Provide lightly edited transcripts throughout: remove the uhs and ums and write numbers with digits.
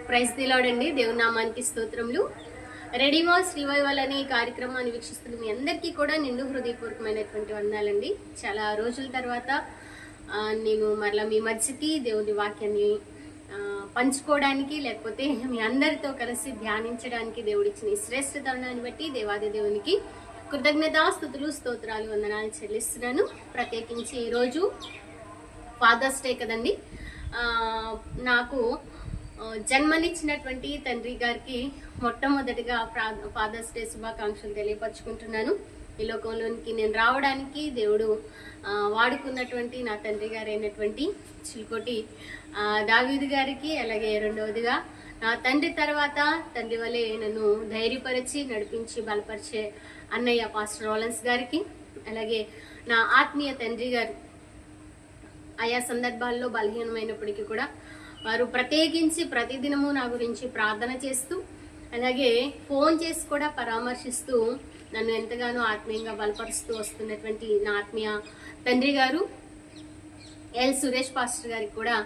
Praise the lord అండి. దేవుని నామానికి స్తోత్రములు. రెడీమాస్ రివైవల్ అనే ఈ కార్యక్రమాన్ని వీక్షిస్తున్న మీ అందరికీ కూడా నిండు హృదయపూర్వకమైనటువంటి వందనాలండి. చాలా రోజుల తర్వాత నేను మరలా మీ మధ్యకి దేవుని వాక్యాన్ని పంచుకోవడానికి, లేకపోతే మీ అందరితో కలిసి ధ్యానించడానికి దేవుడిచ్చిన ఈ శ్రేష్ఠ తరుణాన్ని బట్టి దేవాది దేవునికి కృతజ్ఞతాస్తుతులు, స్తోత్రాలు, వందనాలు చెల్లిస్తున్నాను. ప్రత్యేకించి ఈరోజు ఫాదర్స్ డే కదండి. నాకు జన్మనిచ్చినటువంటి తండ్రి గారికి మొట్టమొదటిగా ఫాదర్స్ డే శుభాకాంక్షలు తెలియపరుచుకుంటున్నాను. ఈ లోకంలోనికి నేను రావడానికి దేవుడు వాడుకున్నటువంటి నా తండ్రి గారు అయినటువంటి చిలుకోటి దావీదు గారికి, అలాగే రెండవదిగా నా తండ్రి తర్వాత తండ్రి వలె నన్ను ధైర్యపరిచి నడిపించి బలపరిచే అన్నయ్య పాస్టర్ రోలన్స్ గారికి, అలాగే నా ఆత్మీయ తండ్రి గారు ఆయా సందర్భాల్లో బలహీనమైనప్పటికీ కూడా వారు ప్రత్యేకించి ప్రతిదినము నా గురించి ప్రార్థన చేస్తూ, అలాగే ఫోన్ చేసి కూడా పరామర్శిస్తూ నన్ను ఎంతగానో ఆత్మీయంగా బలపరుస్తూ వస్తున్నటువంటి నా ఆత్మీయ తండ్రి గారు ఎల్ సురేష్ పాస్టర్ గారికి కూడా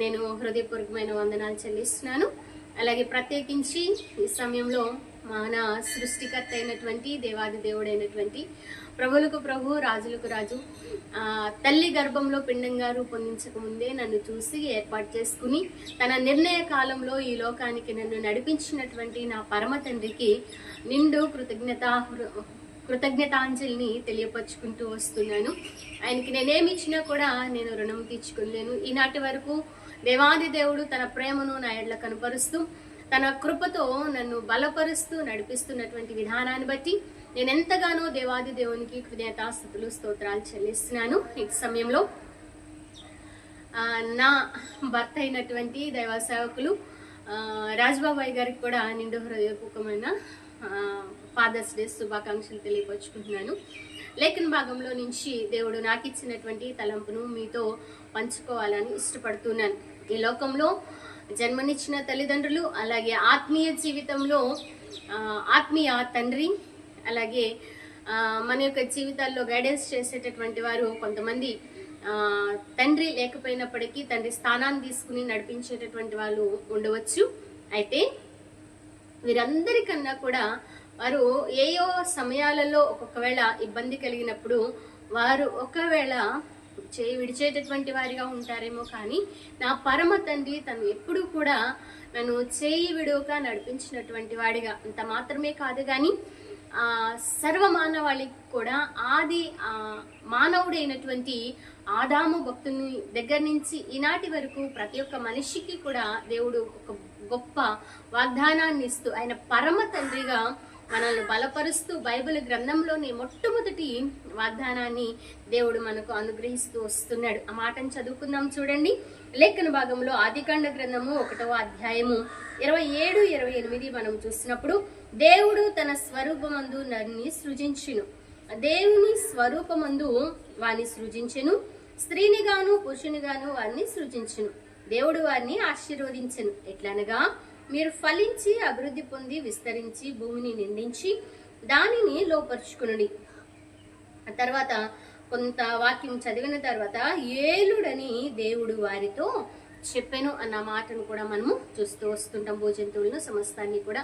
నేను హృదయపూర్వకమైన వందనాలు చెల్లిస్తున్నాను. అలాగే ప్రత్యేకించి ఈ సమయంలో మన సృష్టికర్త అయినటువంటి దేవాది దేవుడైనటువంటి ప్రభువులకు ప్రభు, రాజులకు రాజు, తల్లి గర్భంలో పిండంగా రూపొందించక ముందే నన్ను చూసి ఏర్పాటు చేసుకుని తన నిర్ణయ కాలంలో ఈ లోకానికి నన్ను నడిపించినటువంటి నా పరమ తండ్రికి నిండు కృతజ్ఞతాంజలిని తెలియపరుచుకుంటూ వస్తున్నాను. ఆయనకి నేనేమి ఇచ్చినా కూడా నేను రుణం తీర్చుకోలేను. ఈనాటి వరకు దేవాది దేవుడు తన ప్రేమను నా ఎడ్ల కనపరుస్తూ తన కృపతో నన్ను బలపరుస్తూ నడిపిస్తున్నటువంటి విధానాన్ని బట్టి నేను ఎంతగానో దేవాది దేవునికి కృతజ్ఞతాస్తుతులు, స్తోత్రాలు చెల్లిస్తున్నాను. ఈ సమయంలో నా భర్త అయినటువంటి దైవ సేవకులు రాజ్బాబాయ్ గారికి కూడా నిండు హృదయపూర్వకమైన ఫాదర్స్ డే శుభాకాంక్షలు తెలియపరుచుకుంటున్నాను. లేఖన భాగంలో నుంచి దేవుడు నాకు ఇచ్చినటువంటి తలంపును మీతో పంచుకోవాలని ఇష్టపడుతున్నాను. ఈ లోకంలో జన్మనిచ్చిన తల్లిదండ్రులు, అలాగే ఆత్మీయ జీవితంలో ఆత్మీయ తండ్రి, అలాగే మన యొక్క జీవితాల్లో గైడెన్స్ చేసేటటువంటి వారు కొంతమంది తండ్రి లేకపోయినప్పటికీ తండ్రి స్థానాన్ని తీసుకుని నడిపించేటటువంటి వాళ్ళు ఉండవచ్చు. అయితే వీరందరికన్నా కూడా వారు ఏయో సమయాలలో ఒక్కొక్కవేళ ఇబ్బంది కలిగినప్పుడు వారు ఒకవేళ చేయి విడిచేటటువంటి వారిగా ఉంటారేమో, కానీ నా పరమ తండ్రి తను ఎప్పుడు కూడా నన్ను చేయి విడువక నడిపించినటువంటి వాడిగా, అంత మాత్రమే కాదు కానీ సర్వమానవాళికి కూడా ఆది మానవుడైనటువంటి ఆదాము భక్తుని దగ్గర నుంచి ఈనాటి వరకు ప్రతి ఒక్క మనిషికి కూడా దేవుడు ఒక గొప్ప వాగ్దానాన్ని ఇస్తూ ఆయన పరమ తండ్రిగా మనల్ని బలపరుస్తూ బైబిల్ గ్రంథంలోని మొట్టమొదటి వాగ్దానాన్ని దేవుడు మనకు అనుగ్రహిస్తూ వస్తున్నాడు. ఆ మాటను చదువుకుందాం చూడండి. లేఖన భాగంలో ఆదికాండ గ్రంథము 1వ అధ్యాయము 27, 28 మనం చూసినప్పుడు, దేవుడు తన స్వరూపమందు నరుని సృజించెను, దేవుని స్వరూపమందు వారిని సృజించెను, స్త్రీని గాను పురుషుని గాను వారిని సృజించెను. దేవుడు వారిని ఆశీర్వదించెను. ఎట్లనగా, మీరు ఫలించి అభివృద్ధి పొంది విస్తరించి భూమిని నిండించి దానిని లోపరుచుకునుడి. ఆ తర్వాత కొంత వాక్యం చదివిన తర్వాత ఏలుడని దేవుడు వారితో చెప్పాను అన్న మాటను కూడా మనము చూస్తూ వస్తుంటాం. భూజంతువులను సమస్తాన్ని కూడా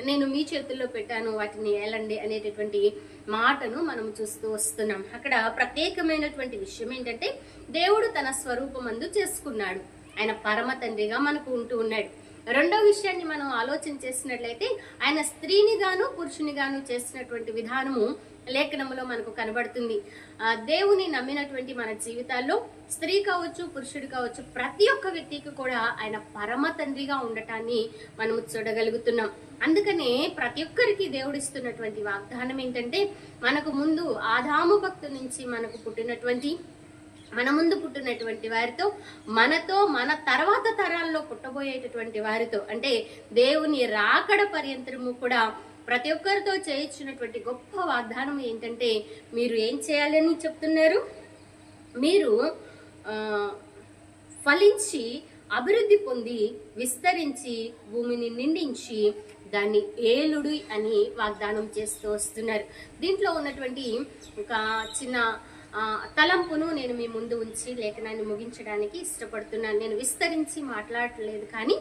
నేను మీ చేతుల్లో పెట్టాను, వాటిని ఏలండి అనేటటువంటి మాటను మనం చూస్తూ వస్తున్నాం. అక్కడ ప్రత్యేకమైనటువంటి విషయం ఏంటంటే, దేవుడు తన స్వరూపమందు చేసుకున్నాడు. ఆయన పరమ తండ్రిగా మనకు ఉంటూ ఉన్నాడు. రెండో విషయాన్ని మనం ఆలోచన చేసినట్లయితే, ఆయన స్త్రీని గాను పురుషుని గాను చేసినటువంటి విధానము లేఖనములో మనకు కనబడుతుంది. దేవుని నమ్మినటువంటి మన జీవితాల్లో స్త్రీ కావచ్చు, పురుషుడు కావచ్చు, ప్రతి ఒక్క వ్యక్తికి కూడా ఆయన పరమ తండ్రిగా ఉండటాన్ని మనము చూడగలుగుతున్నాం. అందుకనే ప్రతి ఒక్కరికి దేవుడిస్తున్నటువంటి వాగ్దానం ఏంటంటే, మనకు ముందు ఆదాము భక్తు నుంచి మనకు పుట్టినటువంటి, మన ముందు పుట్టినటువంటి వారితో, మనతో మన తర్వాత తరాల్లో పుట్టబోయేటటువంటి వారితో, అంటే దేవుని రాకడ పర్యంతరము కూడా ప్రతి ఒక్కరితో చేయించినటువంటి గొప్ప వాగ్దానం ఏంటంటే, మీరు ఏం చేయాలని చెప్తున్నారు? మీరు ఫలించి అభివృద్ధి పొంది విస్తరించి భూమిని నిండించి దాన్ని ఏలుడు అని వాగ్దానం చేస్తూ వస్తున్నారు. దీంట్లో ఉన్నటువంటి ఒక చిన్న తలంపును నేను మీ ముందు ఉంచి లేఖనాన్ని ముగించడానికి ఇష్టపడుతున్నాను. నేను విస్తరించి మాట్లాడలేదు, కానీ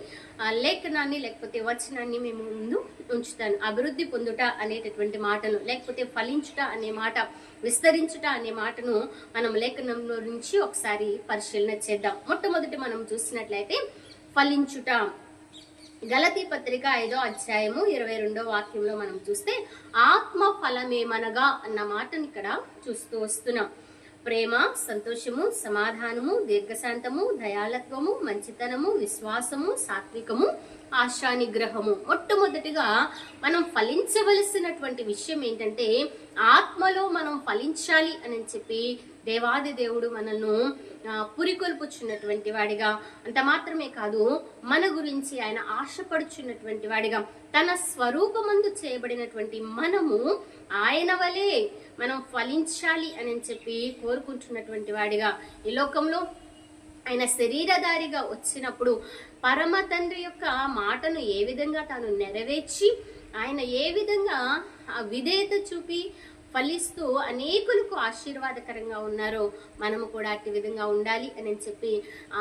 లేఖనాన్ని లేకపోతే వచనాన్ని మీ ముందు ఉంచుతాను. అభివృద్ధి పొందుట అనేటటువంటి మాటను, లేకపోతే ఫలించుట అనే మాట, విస్తరించుట అనే మాటను మనం లేఖనంలో నుంచి ఒకసారి పరిశీలన చేద్దాం. మొట్టమొదటి మనం చూసినట్లయితే ఫలించుట. గలతీ పత్రిక 5వ అధ్యాయము 22వ వాక్యంలో మనం చూస్తే ఆత్మ ఫలమేమనగా అన్న మాటని ఇక్కడ చూస్తూ వస్తున్నాం. ప్రేమ, సంతోషము, సమాధానము, దీర్ఘశాంతము, దయాళత్వము, మంచితనము, విశ్వాసము, సాత్వికము, ఆశానిగ్రహము. మొట్టమొదటిగా మనం ఫలించవలసినటువంటి విషయం ఏంటంటే ఆత్మలో మనం ఫలించాలి అని చెప్పి దేవాది దేవుడు మనల్ని పురికొల్పుచున్నటువంటి వాడిగా, అంత మాత్రమే కాదు మన గురించి ఆయన ఆశపడుచున్నటువంటి వాడిగా, తన స్వరూపమందు చేయబడినటువంటి మనము ఆయన వలె మనం ఫలించాలి అని చెప్పి కోరుకుంటున్నటువంటి వాడిగా, ఈ లోకంలో ఆయన శరీరధారిగా వచ్చినప్పుడు పరమ తండ్రి యొక్క మాటను ఏ విధంగా తాను నెరవేర్చి ఆయన ఏ విధంగా విధేయత చూపి ఫలిస్తూ అనేకులకు ఆశీర్వాదకరంగా ఉన్నారో మనము కూడా అట్టి విధంగా ఉండాలి అని చెప్పి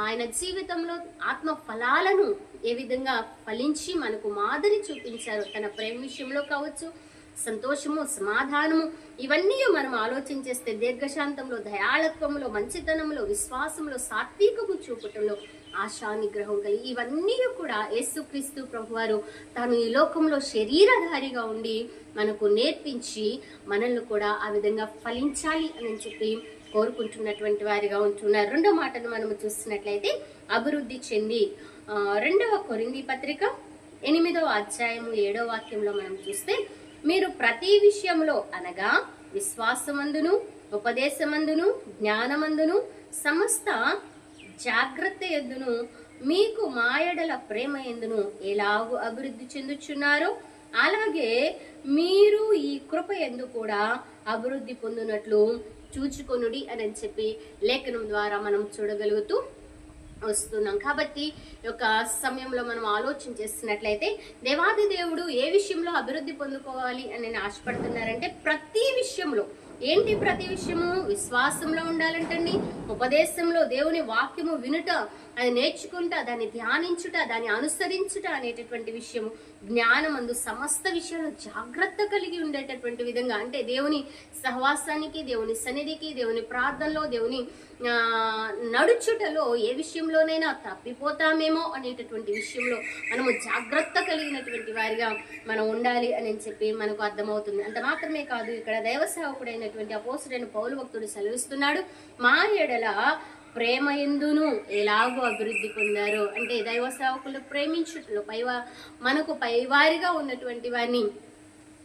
ఆయన జీవితంలో ఆత్మ ఫలాలను ఏ విధంగా ఫలించి మనకు మాదిరి చూపించారు. తన ప్రేమ విషయంలో కావచ్చు, సంతోషము, సమాధానము, ఇవన్నీ మనం ఆలోచించేస్తే దీర్ఘశాంతంలో, దయాళత్వంలో, మంచితనంలో, విశ్వాసంలో, సాత్వికము చూపటంలో, ఆశానిగ్రహం కలిగి ఇవన్నీ కూడా యేసుక్రీస్తు ప్రభువారు తాను ఈ లోకంలో శరీరధారిగా ఉండి మనకు నేర్పించి మనల్ని కూడా ఆ విధంగా ఫలించాలి అని చెప్పి కోరుకుంటున్నటువంటి వారిగా ఉంటున్నారు. రెండో మాటను మనము చూస్తున్నట్లయితే అభివృద్ధి చెంది. 2వ కొరింథీ పత్రిక 8వ అధ్యాయము 7వ వాక్యంలో మనం చూస్తే మీరు ప్రతి విషయంలో అనగా విశ్వాసమందును, ఉపదేశమందును, జ్ఞానమందును, సమస్త జాగ్రత్త యందును, మీకు మాయడల ప్రేమ యందును ఎలాగూ అభివృద్ధి చెందుచున్నారో అలాగే మీరు ఈ కృప యందు కూడా అభివృద్ధి పొందినట్లు చూచుకొనుడి అని చెప్పి లేఖనం ద్వారా మనం చూడగలుగుతూ వస్తున్నాం. కాబట్టి ఒక సమయంలో మనం ఆలోచన చేస్తున్నట్లయితే దేవాది దేవుడు ఏ విషయంలో అభివృద్ధి పొందుకోవాలి అని ఆశపడుతున్నారంటే ప్రతి విషయంలో. ఏంటి ప్రతి విషయము? విశ్వాసంలో ఉండాలంటండి, ఉపదేశంలో, దేవుని వాక్యము వినుట, అది నేర్చుకుంటా, దాన్ని ధ్యానించుట, దాన్ని అనుసరించుట అనేటటువంటి విషయము, జ్ఞానమందు సమస్త విషయాలు జాగ్రత్త కలిగి ఉండేటటువంటి విధంగా, అంటే దేవుని సహవాసానికి, దేవుని సన్నిధికి, దేవుని ప్రార్థనలో, దేవుని నడుచుటలో ఏ విషయంలోనైనా తప్పిపోతామేమో అనేటటువంటి విషయంలో మనము జాగ్రత్త కలిగినటువంటి వారిగా మనం ఉండాలి అని చెప్పి మనకు అర్థమవుతుంది. అంత మాత్రమే కాదు, ఇక్కడ దైవ సేవకుడైనటువంటి అపోస్తలుడైన పౌలు భక్తుడు సెలవిస్తున్నాడు, మా ఎడల ప్రేమ ఎందును ఎలాగో అభివృద్ధి పొందారో. అంటే దైవ సేవకులు ప్రేమించుటలో మనకు పైవారిగా ఉన్నటువంటి వారిని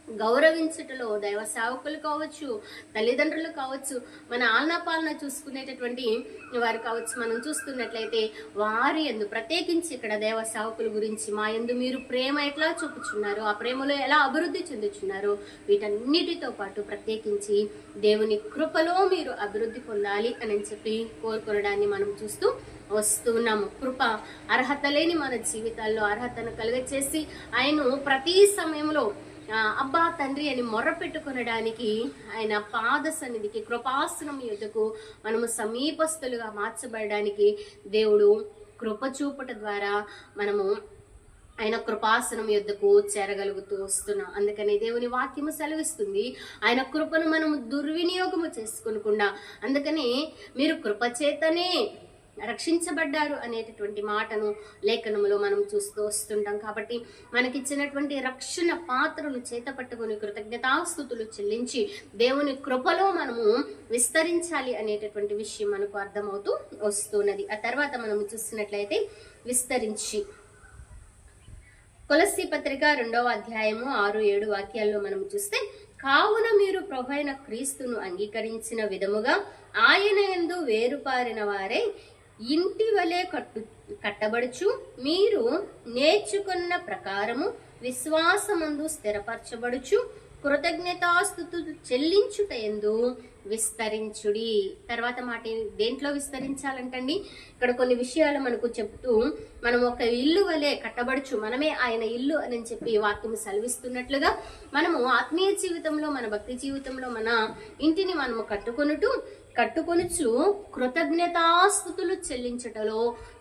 గౌరవించుటలో, దైవ సేవకులు కావచ్చు, తల్లిదండ్రులు కావచ్చు, మన ఆలనాపాలన చూసుకునేటటువంటి వారు కావచ్చు, మనం చూస్తున్నట్లయితే వారి యందు ప్రత్యేకించి ఇక్కడ దైవ సేవకుల గురించి మా యందు మీరు ప్రేమ ఎట్లా చూపుచున్నారు, ఆ ప్రేమలో ఎలా అభివృద్ధి చెందుచున్నారు, వీటన్నిటితో పాటు ప్రత్యేకించి దేవుని కృపలో మీరు అభివృద్ధి పొందాలి అని చెప్పి కోరుకోవడాన్ని మనం చూస్తూ వస్తున్నాము. కృప అర్హత లేని మన జీవితాల్లో అర్హతను కలుగచేసి ఆయన ప్రతి సమయంలో అబ్బా తండ్రి అని మొర్ర పెట్టుకొనడానికి ఆయన పాద సన్నిధికి, కృపాసనం యొద్దకు మనము సమీపస్తులుగా మార్చబడడానికి దేవుడు కృప చూపట ద్వారా మనము ఆయన కృపాసనం యొద్దకు చేరగలుగుతూ వస్తున్నాం. అందుకని దేవుని వాక్యము సెలవిస్తుంది, ఆయన కృపను మనము దుర్వినియోగము చేసుకొనకుండా, అందుకని మీరు కృపచేతనే రక్షించబడ్డారు అనేటటువంటి మాటను లేఖనములో మనం చూస్తూ వస్తుంటాం. కాబట్టి మనకిచ్చినటువంటి రక్షణ పాత్రను చేతపట్టుకుని కృతజ్ఞతాస్తుతులు చెల్లించి దేవుని కృపలో మనము విస్తరించాలి అనేటటువంటి విషయం మనకు అర్థమవుతూ వస్తున్నది. ఆ తర్వాత మనము చూస్తున్నట్లయితే విస్తరించి కొలస్సీ పత్రిక 2వ అధ్యాయము 6-7 వాక్యాల్లో మనం చూస్తే కావున మీరు ప్రభువైన క్రీస్తును అంగీకరించిన విధముగా ఆయన యందు వేరుపారిన వారే ఇంటి వలె కట్టబడుచు మీరు నేర్చుకున్న ప్రకారము విశ్వాసమందు స్థిరపరచబడుచు కృతజ్ఞతాస్తుతులు చెల్లించుట యందు విస్తరించుడి. తర్వాత మాట దేంట్లో విస్తరించాలంటండి? ఇక్కడ కొన్ని విషయాలు మనకు చెప్తూ మనం ఒక ఇల్లు వలె కట్టబడుచు, మనమే ఆయన ఇల్లు అని చెప్పి వాక్యం సెలవిస్తున్నట్లుగా మనము ఆత్మీయ జీవితంలో, మన భక్తి జీవితంలో మన ఇంటిని మనము కట్టుకొనుటూ కట్టుకొనుచు కృతజ్ఞతాస్తుతులు చెల్లించటలో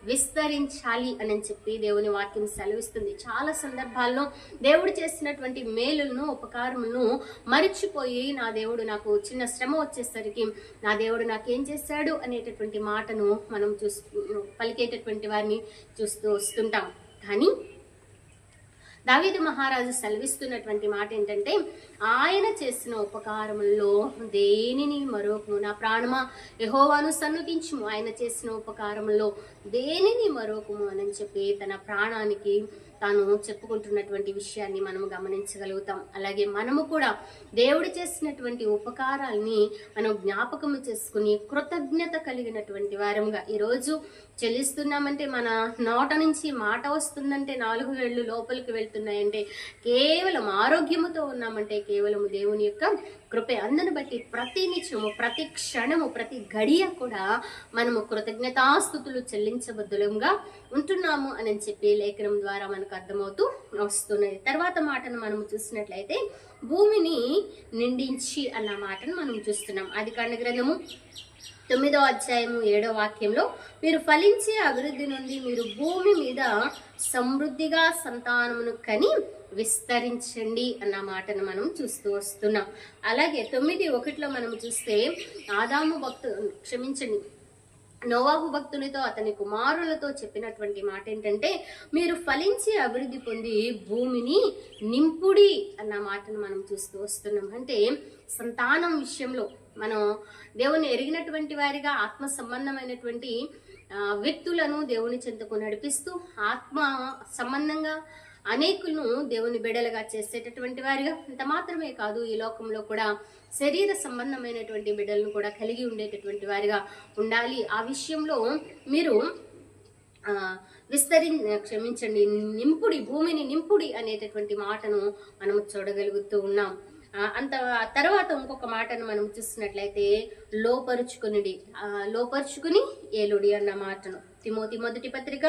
విస్తరించాలి అని చెప్పి దేవుని వాక్యం సెలవిస్తుంది. చాలా సందర్భాల్లో దేవుడు చేసినటువంటి మేలులను, ఉపకారములను మరిచిపోయి నా దేవుడు నాకు చిన్న శ్రమ వచ్చేసరికి నా దేవుడు నాకేం చేశాడు అనేటటువంటి మాటను మనం పలికేటటువంటి వారిని చూస్తూ వస్తుంటాం. కానీ దావీదు మహారాజు సెలవిస్తున్నటువంటి మాట ఏంటంటే, ఆయన చేసిన ఉపకారముల్లో దేనిని మరొకము, నా ప్రాణమా యెహోవాను సన్నుతించుము, ఆయన చేసిన ఉపకారముల్లో దేనిని మరొకము అని చెప్పి తన ప్రాణానికి తాను చెప్పుకుంటున్నటువంటి విషయాన్ని మనం గమనించగలుగుతాం. అలాగే మనము కూడా దేవుడు చేసినటువంటి ఉపకారాల్ని మనం జ్ఞాపకము చేసుకుని కృతజ్ఞత కలిగినటువంటి వారంగా ఈరోజు చెల్లిస్తున్నామంటే, మన నోట నుంచి మాట వస్తుందంటే, 4 వేళ్ళు లోపలికి వెళ్తున్నాయంటే, కేవలం ఆరోగ్యముతో ఉన్నామంటే కేవలం దేవుని యొక్క కృపే. అందును బట్టి ప్రతి నిత్యము, ప్రతి క్షణము, ప్రతి గడియ కూడా మనము కృతజ్ఞతాస్తుతులు చెల్లించబద్దులంగా ఉంటున్నాము అని చెప్పి లేఖనం ద్వారా మనకు అర్థమవుతూ వస్తున్నది. తర్వాత మాటను మనం చూసినట్లయితే భూమిని నిండించి అన్న మాటను మనం చూస్తున్నాం. ఆదికాండ గ్రంథము 9వ అధ్యాయము 7వ వాక్యంలో, మీరు ఫలించే అభివృద్ధి నుండి మీరు భూమి మీద సమృద్ధిగా సంతానమును కని విస్తరించండి అన్న మాటను మనం చూస్తూ వస్తున్నాం. అలాగే 9:1 మనం చూస్తే నోవాహు భక్తునితో అతని కుమారులతో చెప్పినటువంటి మాట ఏంటంటే, మీరు ఫలించి అభివృద్ధి పొంది భూమిని నింపుడి అన్న మాటను మనం చూస్తూ వస్తున్నాం. అంటే సంతానం విషయంలో మనం దేవుని ఎరిగినటువంటి వారిగా ఆత్మ సంబంధమైనటువంటి వ్యక్తులను దేవుని చెంతకు నడిపిస్తూ ఆత్మ సంబంధంగా అనేకులను దేవుని బిడలుగా చేసేటటువంటి వారిగా, ఇంత మాత్రమే కాదు ఈ లోకంలో కూడా శరీర సంబంధమైనటువంటి బిడ్డలను కూడా కలిగి ఉండేటటువంటి వారిగా ఉండాలి. ఆ విషయంలో మీరు నింపుడి, భూమిని నింపుడి అనేటటువంటి మాటను మనం చూడగలుగుతూ ఉన్నాం. తర్వాత ఇంకొక మాటను మనం చూసినట్లయితే లోపరుచుకుని ఏలుడి అన్న మాటను తిమోతి మొదటి పత్రిక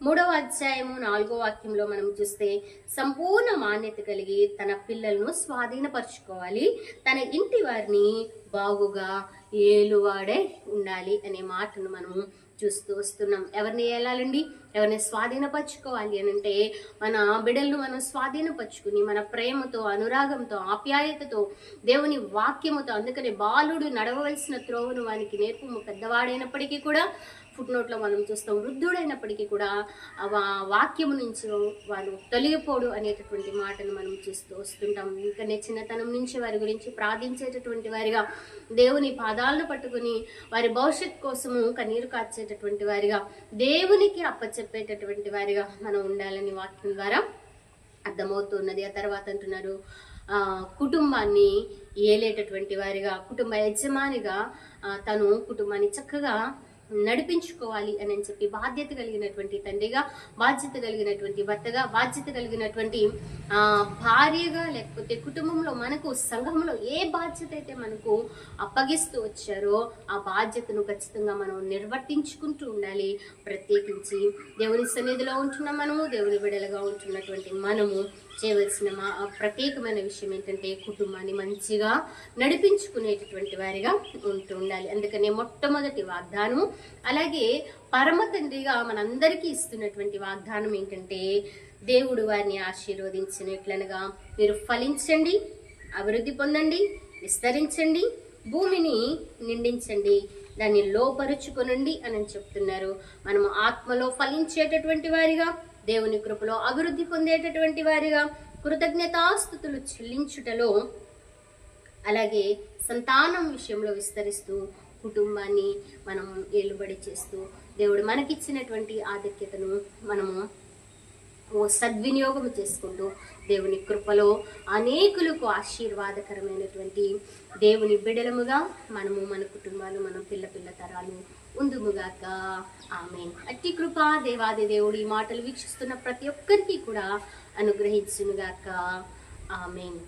3వ అధ్యాయము 4వ వాక్యంలో మనం చూస్తే, సంపూర్ణ మాన్యత కలిగి తన పిల్లలను స్వాధీనపరచుకోవాలి, తన ఇంటి వారిని బాగుగా ఏలువాడే ఉండాలి అనే మాటను మనము చూస్తూ వస్తున్నాం. ఎవరిని ఏలాలండి? ఎవరిని స్వాధీనపరచుకోవాలి అని అంటే, మన బిడ్డలను మనం స్వాధీనపరచుకుని మన ప్రేమతో, అనురాగంతో, ఆప్యాయతతో, దేవుని వాక్యముతో, అందుకని బాలుడు నడవవలసిన త్రోవను వానికి నేర్పుము, పెద్దవాడైనప్పటికీ కూడా ఫుట్నోట్లో మనం చూస్తాం, వృద్ధుడైనప్పటికీ కూడా వాక్యము నుంచి వారు తొలగిపోడు అనేటటువంటి మాటను మనం చూస్తూ వస్తుంటాం. ఇంకా చిన్నతనం నుంచి వారి గురించి ప్రార్థించేటటువంటి వారిగా, దేవుని పాదాలను పట్టుకుని వారి భవిష్యత్ కోసము కన్నీరు కార్చేటటువంటి వారిగా, దేవునికి అప్పచెప్పేటటువంటి వారిగా మనం ఉండాలని వాక్యం ద్వారా అర్థమవుతున్నది. ఆ తర్వాత అంటున్నారు, కుటుంబాన్ని ఏలేటటువంటి వారిగా, కుటుంబ యజమానిగా తను కుటుంబాన్ని చక్కగా నడిపించుకోవాలి అని చెప్పి బాధ్యత కలిగినటువంటి తండ్రిగా, బాధ్యత కలిగినటువంటి భర్తగా, బాధ్యత కలిగినటువంటి భార్యగా, లేకపోతే కుటుంబంలో మనకు సంఘంలో ఏ బాధ్యత అయితే మనకు అప్పగిస్తూ వచ్చారో ఆ బాధ్యతను ఖచ్చితంగా మనం నిర్వర్తించుకుంటూ ఉండాలి. ప్రత్యేకించి దేవుని సన్నిధిలో ఉంటున్న మనము, దేవుని బిడ్డలుగా ఉంటున్నటువంటి మనము చేయవలసిన ప్రత్యేకమైన విషయం ఏంటంటే, కుటుంబాన్ని మంచిగా నడిపించుకునేటటువంటి వారిగా ఉంటూ ఉండాలి. అందుకనే మొట్టమొదటి వాగ్దానము, అలాగే పరమ తండ్రిగా మనందరికీ ఇస్తున్నటువంటి వాగ్దానం ఏంటంటే, దేవుడు వారిని ఆశీర్వదించినట్లనగా మీరు ఫలించండి, అభివృద్ధి పొందండి, విస్తరించండి, భూమిని నిండించండి, దాన్ని లోపరుచుకొనండి అని చెప్తున్నారు. మనము ఆత్మలో ఫలించేటటువంటి వారిగా, దేవుని కృపలో అభివృద్ధి పొందేటటువంటి వారిగా, కృతజ్ఞతాస్తుతులు చెల్లించుటలో, అలాగే సంతానం విషయంలో విస్తరిస్తూ కుటుంబాన్ని మనం ఏలుబడి చేస్తూ దేవుడు మనకిచ్చినటువంటి ఆధిక్యతను మనము సద్వినియోగం చేసుకుంటూ దేవుని కృపలో అనేకులకు ఆశీర్వాదకరమైనటువంటి దేవుని బిడలముగా మనము, మన కుటుంబాలు, మన పిల్ల తరాలు ఉందుముగాక. ఆమేన్. అట్టి కృప దేవాది దేవుడు ఈ మాటలు వీక్షిస్తున్న ప్రతి ఒక్కరికి కూడా అనుగ్రహించునుగాక. ఆమేన్.